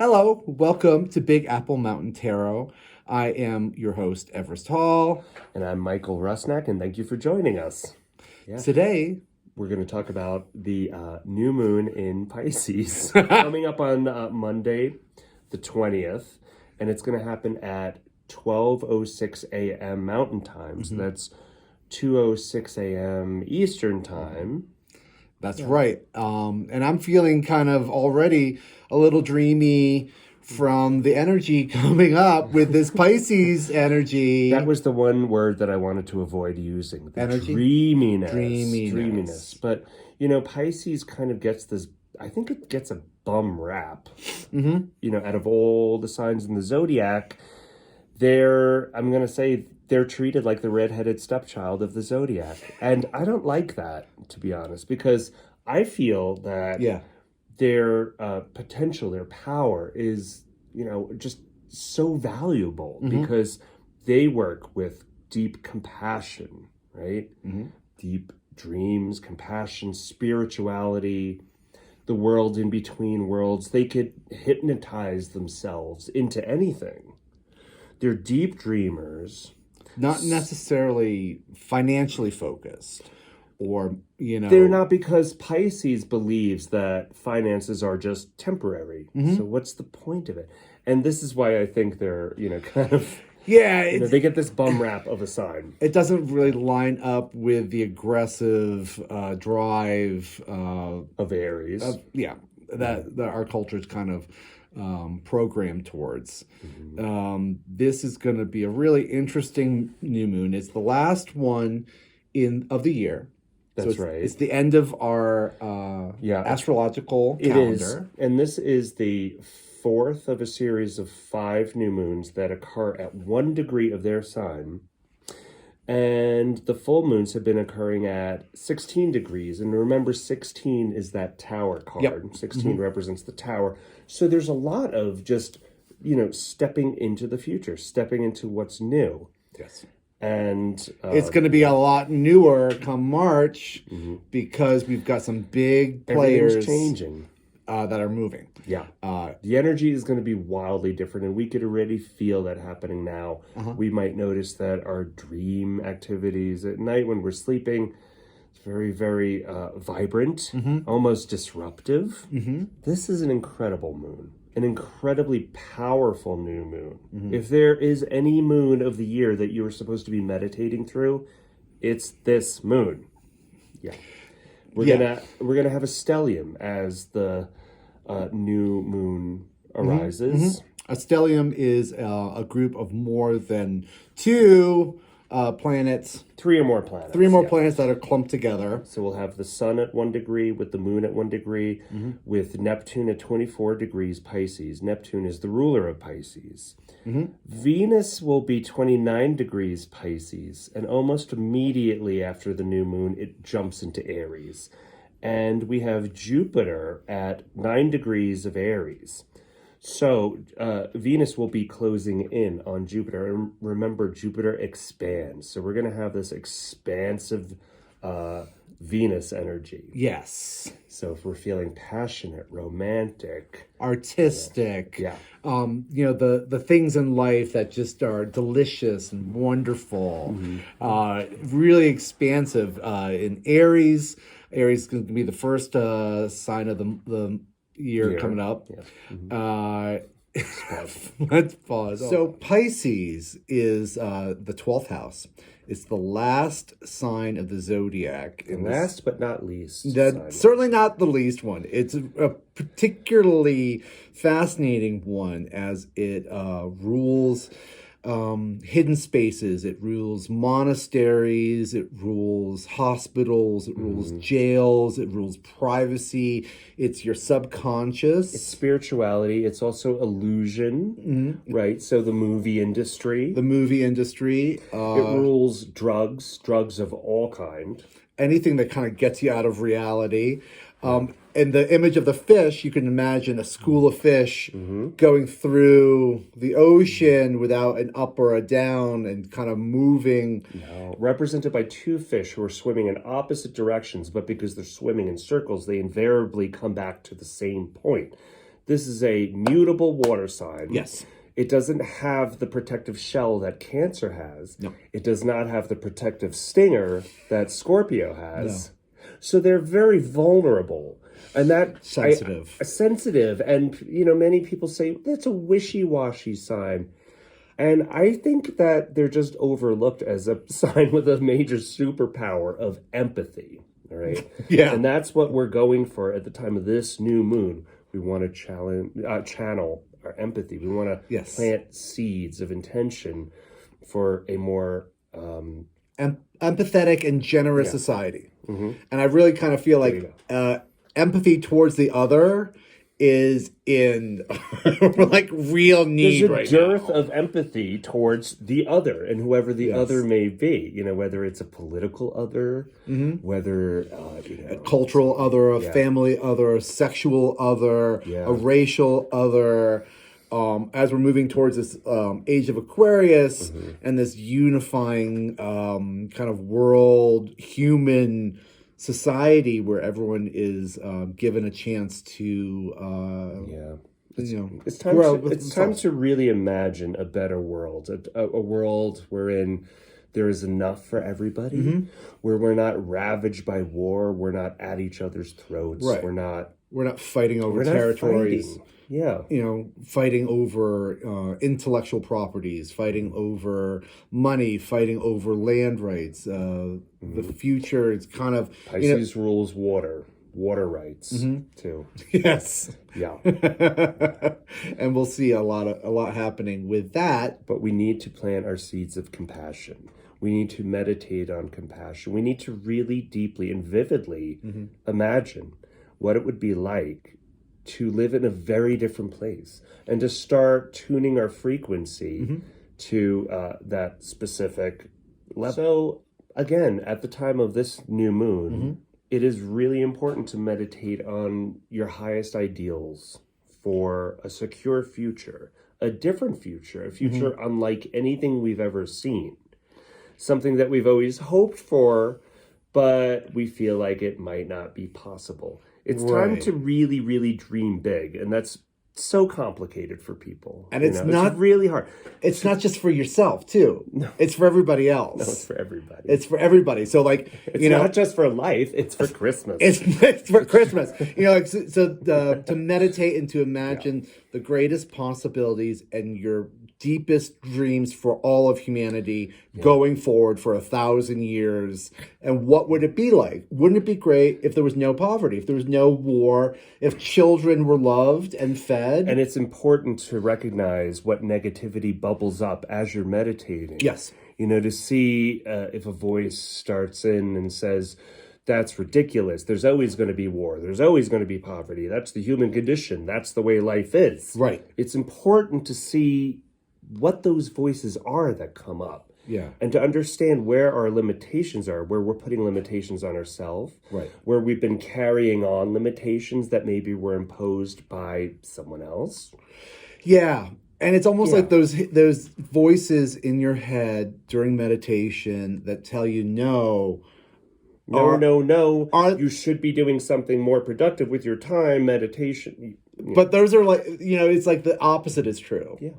Hello, welcome to Big Apple Mountain Tarot. I am your host, Everest Hall. And I'm Michael Rusnak, and thank you for joining us. Yeah. Today, we're going to talk about the new moon in Pisces coming up on Monday, the 20th, and it's going to happen at 12:06 a.m. Mountain Time. So that's 2:06 a.m. Eastern Time. That's right. And I'm feeling kind of already a little dreamy from the energy coming up with this Pisces energy. That was the one word that I wanted to avoid using. The energy? Dreaminess. But, Pisces kind of gets this, I think it gets a bum rap. Out of all the signs in the Zodiac, I'm going to say, they're treated like the redheaded stepchild of the Zodiac. And I don't like that, to be honest, because I feel that their potential, their power is, just so valuable because they work with deep compassion, right? Deep dreams, compassion, spirituality, the world in between worlds. They could hypnotize themselves into anything. They're deep dreamers. Not necessarily financially focused or, They're not, because Pisces believes that finances are just temporary. So what's the point of it? And this is why I think they're, kind of... Yeah. they get this bum rap of a sign. It doesn't really line up with the aggressive drive of Aries. That our culture is kind of programmed towards. This is going to be a really interesting new moon. It's the last one of the year. That's right. It's the end of our astrological calendar. It is. And this is the fourth of a series of 5 new moons that occur at 1 degree of their sign. And the full moons have been occurring at 16 degrees. And remember, 16 is that tower card. Yep. 16 represents the tower. So there's a lot of just, stepping into the future, stepping into what's new. Yes. And it's going to be a lot newer come March because we've got some big players changing that are moving. Yeah. The energy is going to be wildly different, and we could already feel that happening now. We might notice that our dream activities at night when we're sleeping, it's very, very vibrant, almost disruptive. This is an incredible moon. An incredibly powerful new moon. If there is any moon of the year that you are supposed to be meditating through, it's this moon. Yeah. We're gonna have a stellium as the new moon arises. A stellium is a group of more than 2 planets. 3 or more planets. 3 more planets that are clumped together. So we'll have the sun at 1 degree, with the moon at 1 degree, with Neptune at 24 degrees Pisces. Neptune is the ruler of Pisces. Venus will be 29 degrees Pisces, and almost immediately after the new moon, it jumps into Aries. And we have Jupiter at 9 degrees of Aries. So Venus will be closing in on Jupiter. And remember, Jupiter expands. So we're going to have this expansive Venus energy. Yes. So if we're feeling passionate, romantic, artistic, the things in life that just are delicious and wonderful, really expansive. In Aries is going to be the first sign of the year coming up. Let's pause. So Pisces is the 12th house. It's the last sign of the Zodiac. Last but not least. Certainly not the least one. It's a particularly fascinating one as it rules hidden spaces. It rules monasteries. It rules hospitals. It rules jails. It rules privacy. It's your subconscious. It's spirituality. It's also illusion, right? So the movie industry. It rules drugs of all kind. Anything that kind of gets you out of reality. And the image of the fish, you can imagine a school of fish going through the ocean without an up or a down and kind of moving. No. Represented by 2 fish who are swimming in opposite directions, but because they're swimming in circles, they invariably come back to the same point. This is a mutable water sign. Yes. It doesn't have the protective shell that Cancer has. No. It does not have the protective stinger that Scorpio has. No. So they're very vulnerable. And that sensitive. And many people say that's a wishy-washy sign. And I think that they're just overlooked as a sign with a major superpower of empathy. All right. Yeah. And that's what we're going for at the time of this new moon. We want to channel our empathy. We want to plant seeds of intention for a more empathetic and generous society. Mm-hmm. And I really kind of feel like empathy towards the other is in like real need right now. There's a dearth of empathy towards the other and whoever the other may be. Whether it's a political other, whether a cultural other, a family other, a sexual other, a racial other. As we're moving towards this age of Aquarius and this unifying kind of world human society where everyone is given a chance to it's time to really imagine a better world, a world wherein there is enough for everybody, where we're not ravaged by war, we're not at each other's throats, we're not fighting over territories. Fighting over intellectual properties, fighting over money, fighting over land rights. The future is kind of Pisces rules water rights too. Yes. Yeah. And we'll see a lot happening with that. But we need to plant our seeds of compassion. We need to meditate on compassion. We need to really deeply and vividly imagine what it would be like to live in a very different place and to start tuning our frequency to that specific level. So again, at the time of this new moon, it is really important to meditate on your highest ideals for a secure future, a different future, a future unlike anything we've ever seen, something that we've always hoped for, but we feel like it might not be possible. It's time to really, really dream big. And that's so complicated for people. And it's really hard. It's not just for yourself, too. No. It's for everybody else. No, it's for everybody. It's for everybody. So, like, it's not just for life. It's for Christmas. It's for Christmas. To meditate and to imagine the greatest possibilities and your deepest dreams for all of humanity going forward for 1,000 years. And what would it be like? Wouldn't it be great if there was no poverty, if there was no war, if children were loved and fed? And it's important to recognize what negativity bubbles up as you're meditating. Yes. To see if a voice starts in and says, that's ridiculous. There's always going to be war. There's always going to be poverty. That's the human condition. That's the way life is. Right. It's important to see what those voices are that come up. Yeah. And to understand where our limitations are, where we're putting limitations on ourselves, where we've been carrying on limitations that maybe were imposed by someone else. Yeah. And it's almost like those voices in your head during meditation that tell you no, you should be doing something more productive with your time, meditation. But those are like, it's like the opposite is true. Yeah.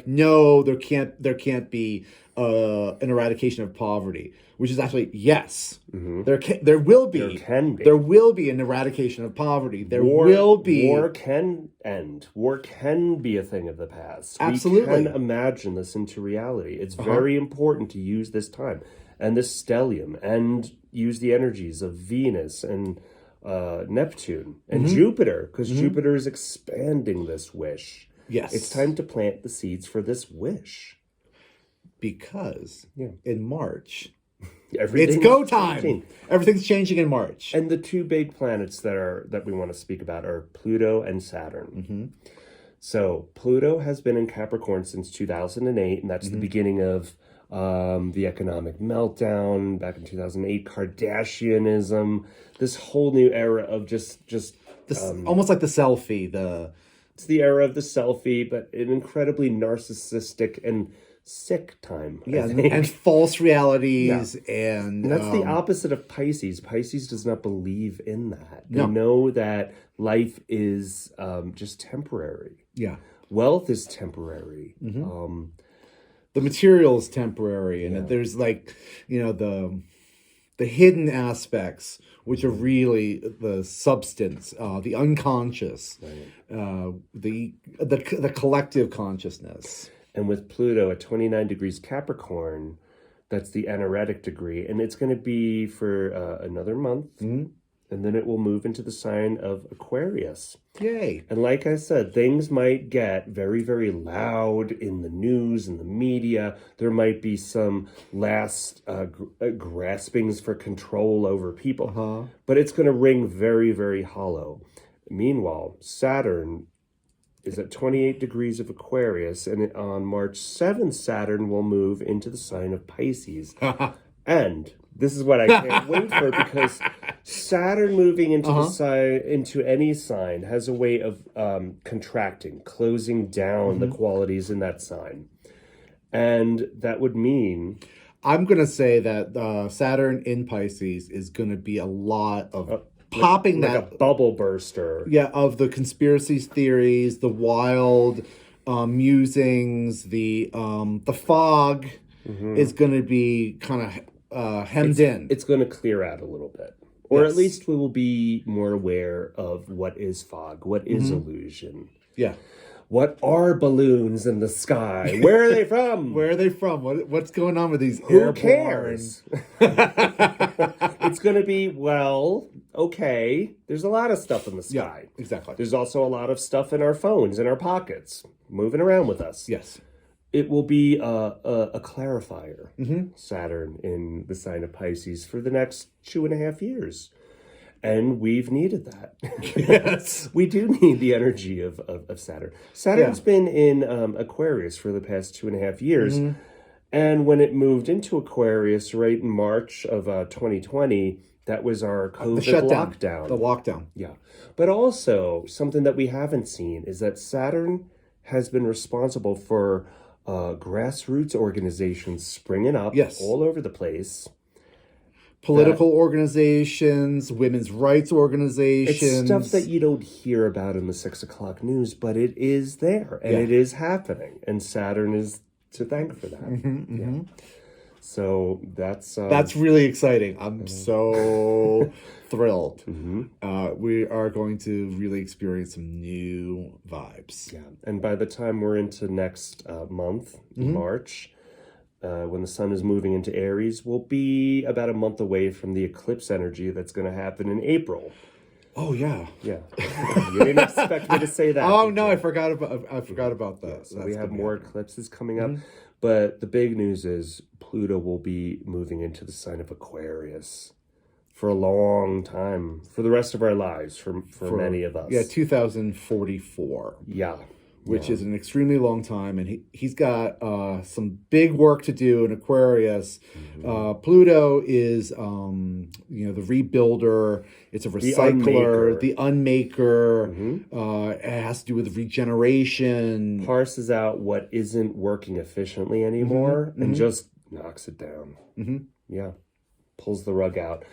No, there can't be an eradication of poverty, which is actually yes. There will be. There will be an eradication of poverty. War can end. War can be a thing of the past. Absolutely. We can imagine this into reality. It's very important to use this time and this stellium and use the energies of Venus and Neptune and Jupiter, because Jupiter is expanding this wish. Yes. It's time to plant the seeds for this wish. Because in March, it's go time. Changing. Everything's changing in March. And the two big planets that we want to speak about are Pluto and Saturn. So Pluto has been in Capricorn since 2008, and that's the beginning of the economic meltdown back in 2008, Kardashianism, this whole new era of just this, almost like the selfie, It's the era of the selfie, but an incredibly narcissistic and sick time. Yeah, and false realities, And that's the opposite of Pisces. Pisces does not believe in that. They No. know that life is just temporary. Yeah. Wealth is temporary. The material is temporary, and there's like, the hidden aspects, which are really the substance, the unconscious, the collective consciousness. And with Pluto at 29 degrees Capricorn, that's the anaretic degree. And it's going to be for another month. And then it will move into the sign of Aquarius. Yay. And like I said, things might get very, very loud in the news and the media. There might be some last graspings for control over people. But it's going to ring very, very hollow. Meanwhile, Saturn is at 28 degrees of Aquarius, and on March 7th, Saturn will move into the sign of Pisces. And this is what I can't wait for, because Saturn moving into the sign, into any sign, has a way of contracting, closing down the qualities in that sign. And that would mean... I'm going to say that Saturn in Pisces is going to be a lot of... popping like that a bubble burster, of the conspiracy theories, the wild musings, the fog is going to be kind of hemmed in. It's going to clear out a little bit, or at least we will be more aware of what is fog, what is illusion. Yeah. What are balloons in the sky? Where are they from? Where are they from? What's going on with these Who cares? It's going to be, okay. There's a lot of stuff in the sky. Yeah, exactly. There's also a lot of stuff in our phones, in our pockets, moving around with us. Yes. It will be a clarifier, Saturn in the sign of Pisces, for the next 2.5 years. And we've needed that. Yes. We do need the energy of Saturn. Saturn's been in Aquarius for the past 2.5 years. And when it moved into Aquarius right in March of 2020, that was our COVID lockdown. The lockdown. Yeah. But also, something that we haven't seen is that Saturn has been responsible for grassroots organizations springing up all over the place. Political organizations, women's rights organizations. It's stuff that you don't hear about in the 6 o'clock news, but it is there, and it is happening. And Saturn is to thank for that. So that's really exciting. I'm so thrilled. We are going to really experience some new vibes. Yeah, and by the time we're into next month, March, when the sun is moving into Aries, we'll be about a month away from the eclipse energy that's going to happen in April. Oh yeah, yeah. You didn't expect me to say that. Oh no, I forgot about that. So we have more eclipses coming up, but the big news is Pluto will be moving into the sign of Aquarius for a long time, for the rest of our lives, for many of us. Yeah, 2044. Yeah. Which is an extremely long time, and he's got some big work to do in Aquarius. Pluto is, the rebuilder. It's a recycler, the unmaker. It has to do with regeneration. Parses out what isn't working efficiently anymore and just knocks it down. Yeah, pulls the rug out.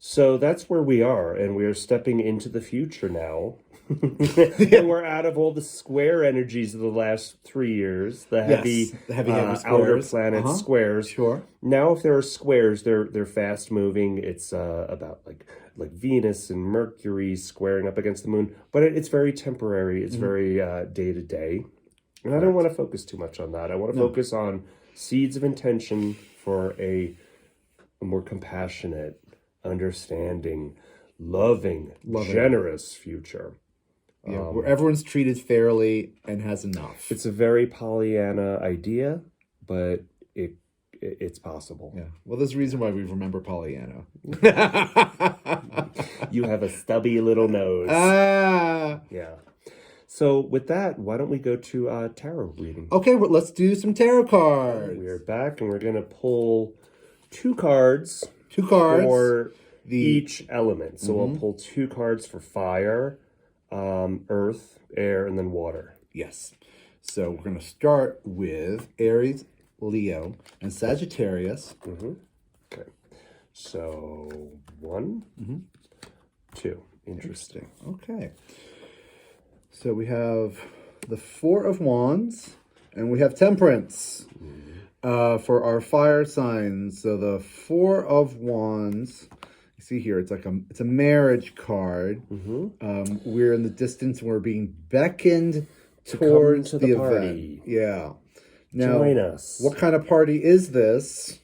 So that's where we are, and we are stepping into the future now. And we're out of all the square energies of the last 3 years, the heavy outer planet squares. Sure. Now, if there are squares, they're fast moving. It's about like Venus and Mercury squaring up against the moon, but it's very temporary. It's very day to day, and I don't want to focus too much on that. I want to focus on seeds of intention for a more compassionate, understanding, loving, generous future. Yeah, where everyone's treated fairly and has enough. It's a very Pollyanna idea, but it's possible. Yeah. Well, there's a reason why we remember Pollyanna. You have a stubby little nose. Yeah. So with that, why don't we go to tarot reading? Okay, well, let's do some tarot cards. We are back, and we're going to pull two cards for each element. So we'll pull 2 cards for fire, earth, air, and then water. Yes. So we're going to start with Aries, Leo, and Sagittarius. Okay. So 1, 2. Interesting. Okay. So we have the Four of Wands, and we have Temperance for our fire signs. So the Four of Wands, you see here, it's a marriage card. We're in the distance, and we're being beckoned towards to the party. event. Yeah. Now, join us. What kind of party is this?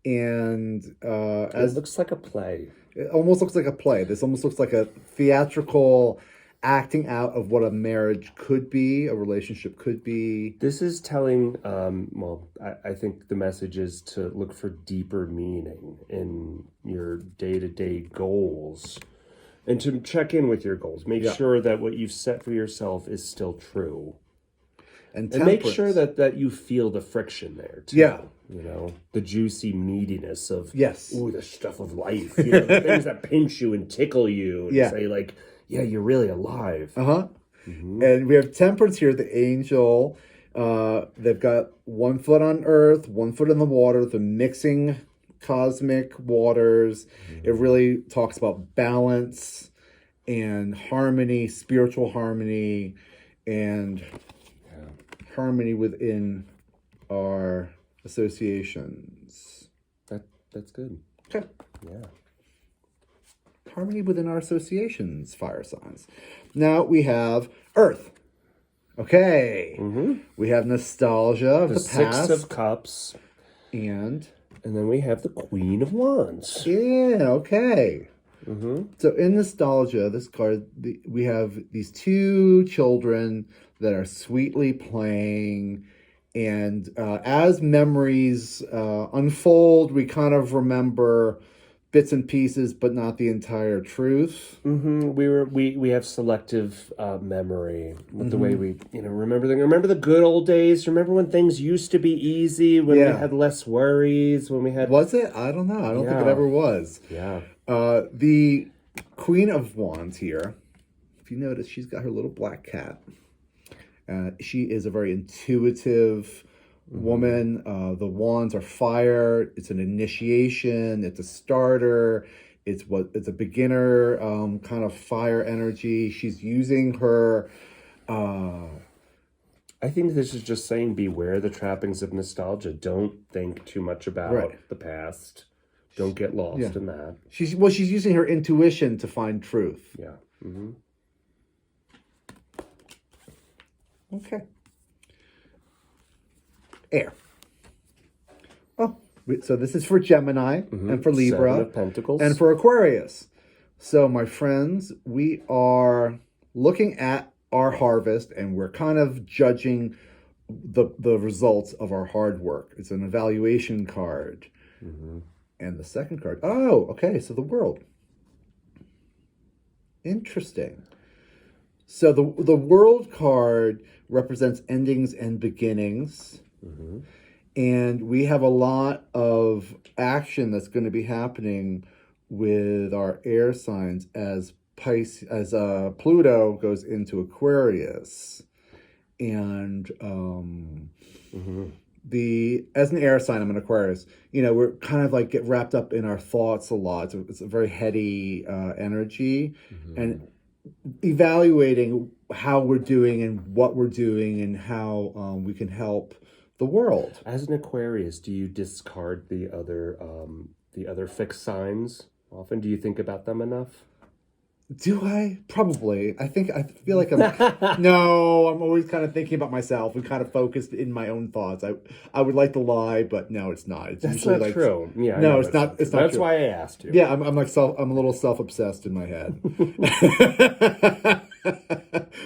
And it looks like a play. It almost looks like a play. This almost looks like a theatrical acting out of what a marriage could be, a relationship could be. This is telling, I think the message is to look for deeper meaning in your day-to-day goals and to check in with your goals. Make sure that what you've set for yourself is still true. And make sure that you feel the friction there, too. Yeah. You know, the juicy meatiness of, ooh, the stuff of life. You know, the things that pinch you and tickle you and say, like, yeah, you're really alive. And we have Temperance here, the angel. They've got 1 foot on earth, 1 foot in the water. They're mixing cosmic waters. It really talks about balance and harmony, spiritual harmony, and harmony within our associations. That's good. Okay. Yeah. Harmony within our associations, fire signs. Now we have Earth. Okay. We have nostalgia of the past. 6 of Cups. And then we have the Queen of Wands. Yeah, okay. So in nostalgia, this card, we have these 2 children that are sweetly playing. And as memories unfold, we kind of remember bits and pieces, but not the entire truth. We have selective memory with the way we remember things. Remember the good old days. Remember when things used to be easy, when we had less worries, when we had. Was it? I don't know. I don't think it ever was. Yeah. The Queen of Wands here. If you notice, she's got her little black cat. She is a very intuitive woman. The wands are fire. It's an initiation. It's a starter. It's a beginner kind of fire energy. She's using her. I think this is just saying beware the trappings of nostalgia. Don't think too much about the past. Don't get lost in that. She's using her intuition to find truth. Yeah. Okay. Air. Oh, so this is for Gemini and for Libra 7 of Pentacles. and for Aquarius. So my friends, we are looking at our harvest and we're kind of judging the results of our hard work. It's an evaluation card. And the second card. Oh, okay. So the World. Interesting. So the World card represents endings and beginnings. And we have a lot of action that's going to be happening with our air signs as Pluto goes into Aquarius. And as an air sign, I'm an Aquarius. We're kind of like get wrapped up in our thoughts a lot. So it's a very heady energy. And evaluating how we're doing and what we're doing and how we can help the world. As an Aquarius, do you discard the other fixed signs often? Do you think about them enough? Do I? Probably. I feel like I'm... No, I'm always kind of thinking about myself and kind of focused in my own thoughts. I would like to lie, but no, it's not. It's That's usually not true. Yeah, no, it's not. It's not. That's true. why I asked you. Yeah, I'm a little self-obsessed in my head,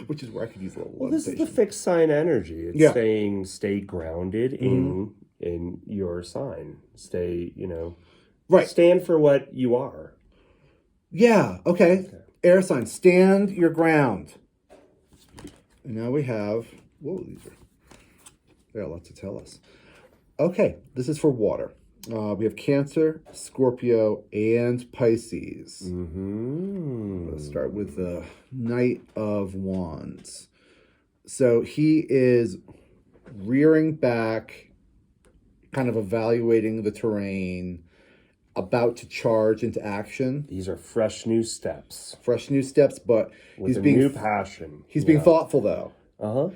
which is where I could use a little. Well, this is the fixed sign energy. It's stay grounded in your sign. Stay, stand for what you are. Yeah. Okay. Air sign, stand your ground. And now we have, they got a lot to tell us. Okay, this is for water. We have Cancer, Scorpio, and Pisces. Let's start with the Knight of Wands. So he is rearing back kind of evaluating the terrain, about to charge into action. These are fresh new steps. Fresh new steps, but With new passion. He's being thoughtful, though.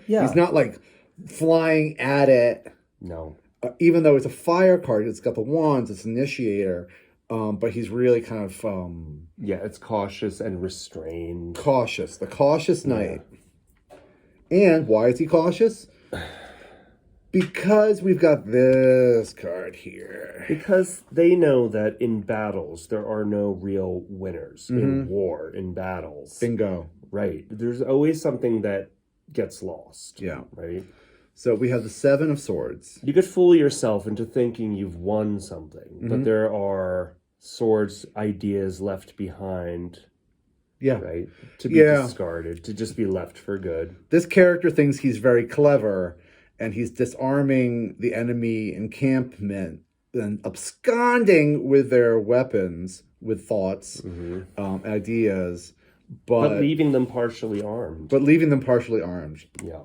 Yeah. He's not like flying at it. No. Even though it's a fire card, it's got the wands, it's initiator. But he's really kind of... it's cautious and restrained. Cautious. The cautious knight. And why is he cautious? Because we've got this card here. Because they know that in battles, there are no real winners. In war, in battles. Bingo. Right. There's always something that gets lost. Yeah. Right? So we have the Seven of Swords. You could fool yourself into thinking you've won something, but there are swords ideas left behind. Yeah. Right? To be discarded, to just be left for good. This character thinks he's very clever, and he's disarming the enemy encampment and absconding with their weapons, with thoughts, ideas, but leaving them partially armed. Yeah.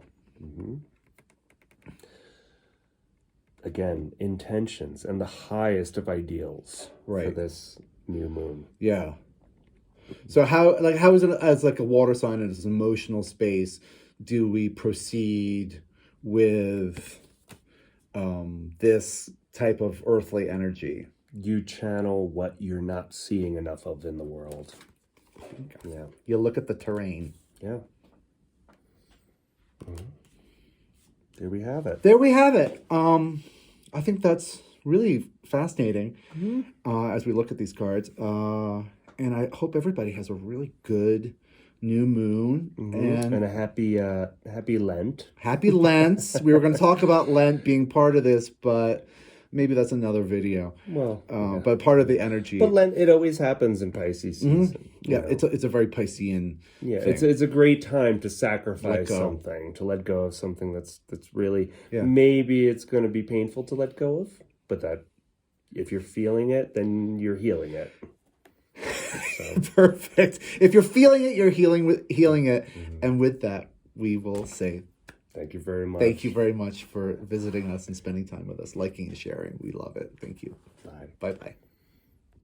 Again, intentions and the highest of ideals for this new moon. Yeah. So how is it as like a water sign in this emotional space? Do we proceed with this type of earthly energy? You channel what you're not seeing enough of in the world. Yeah. You look at the terrain. Yeah. There we have it. There we have it. I think that's really fascinating as we look at these cards. And I hope everybody has a really good new moon and a happy Lent. Happy Lent. We were going to talk about Lent being part of this, but maybe that's another video. Well, but part of the energy. But Lent, it always happens in Pisces season. Yeah, it's a very Piscean. Yeah, thing. It's a great time to sacrifice something, to let go of something that's really maybe it's going to be painful to let go of, but that if you're feeling it, then you're healing it. So. Perfect. If you're feeling it, you're healing it, and with that, we will say thank you very much. Thank you very much for visiting us and spending time with us, liking and sharing. We love it. Thank you. Bye. Bye-bye.